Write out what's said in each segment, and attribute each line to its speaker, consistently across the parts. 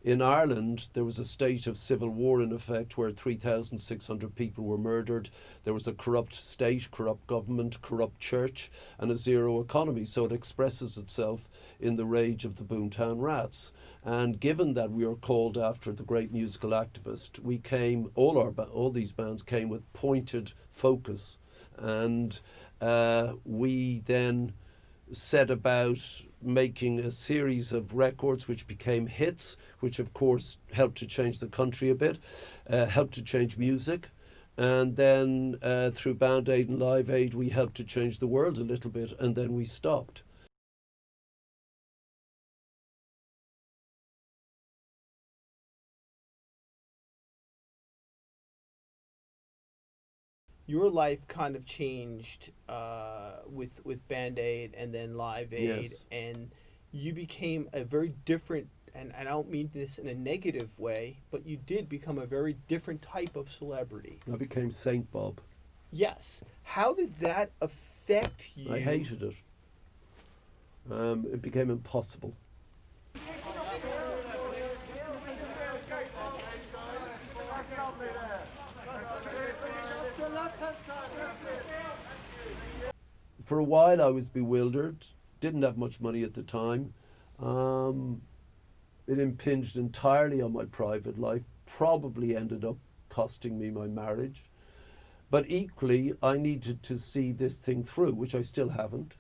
Speaker 1: In Ireland, there was a state of civil war in effect where 3,600 people were murdered. There was a corrupt state, corrupt government, corrupt church, and a zero economy. So it expresses itself in the rage of the Boomtown Rats. And given that we are called after the great musical activist, we came, all these bands came with pointed focus. And we then set about making a series of records which became hits, which of course helped to change the country a bit, helped to change music. And then through Band Aid and Live Aid, we helped to change the world a little bit, and then we stopped.
Speaker 2: Your life kind of changed with Band Aid and then Live Aid,
Speaker 1: Yes.
Speaker 2: and you became a very different, and I don't mean this in a negative way, but you did become a very different type of celebrity.
Speaker 1: I became Saint Bob.
Speaker 2: Yes. How did that affect you?
Speaker 1: I hated it. It became impossible. For a while I was bewildered, didn't have much money at the time. It impinged entirely on my private life, probably ended up costing me my marriage. But equally, I needed to see this thing through, which I still haven't,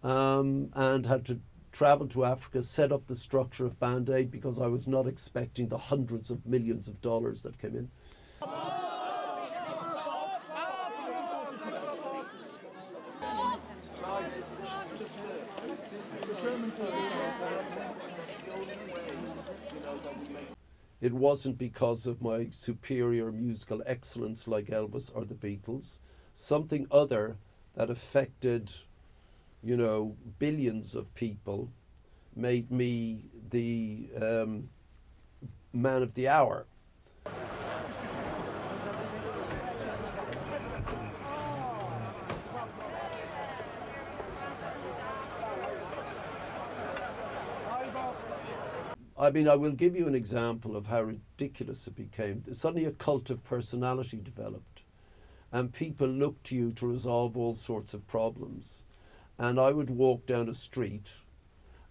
Speaker 1: and had to travel to Africa, set up the structure of Band Aid because I was not expecting the hundreds of millions of dollars that came in. It wasn't because of my superior musical excellence like Elvis or the Beatles. Something other that affected, billions of people made me the man of the hour. I mean, I will give you an example of how ridiculous it became. Suddenly a cult of personality developed, and people looked to you to resolve all sorts of problems. And I would walk down a street,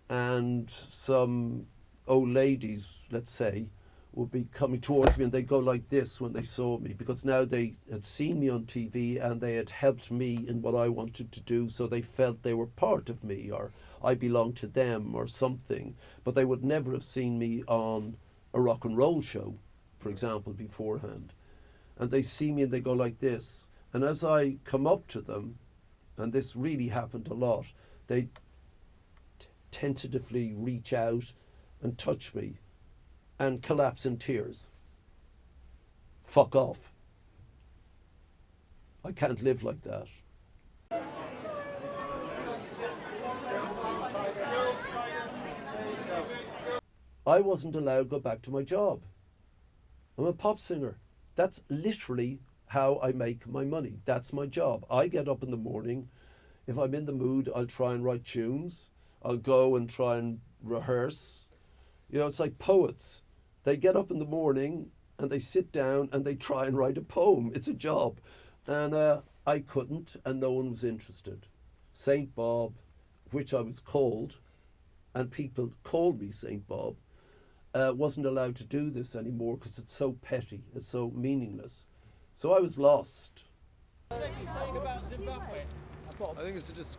Speaker 1: and some old ladies, let's say, would be coming towards me, and they'd go like this when they saw me, because now they had seen me on TV and they had helped me in what I wanted to do, so they felt they were part of me, or I belonged to them or something. But they would never have seen me on a rock and roll show, for example, beforehand. And they see me and they go like this. And as I come up to them, and this really happened a lot, they tentatively reach out and touch me and collapse in tears. Fuck off. I can't live like that. I wasn't allowed to go back to my job. I'm a pop singer. That's literally how I make my money. That's my job. I get up in the morning. If I'm in the mood, I'll try and write tunes. I'll go and try and rehearse. It's like poets. They get up in the morning and they sit down and they try and write a poem. It's a job. And I couldn't, and no one was interested. Saint Bob, which I was called, and people called me Saint Bob, wasn't allowed to do this anymore because it's so petty, it's so meaningless. So I was lost.
Speaker 3: What are you saying about Zimbabwe?
Speaker 4: I think it's a disgrace.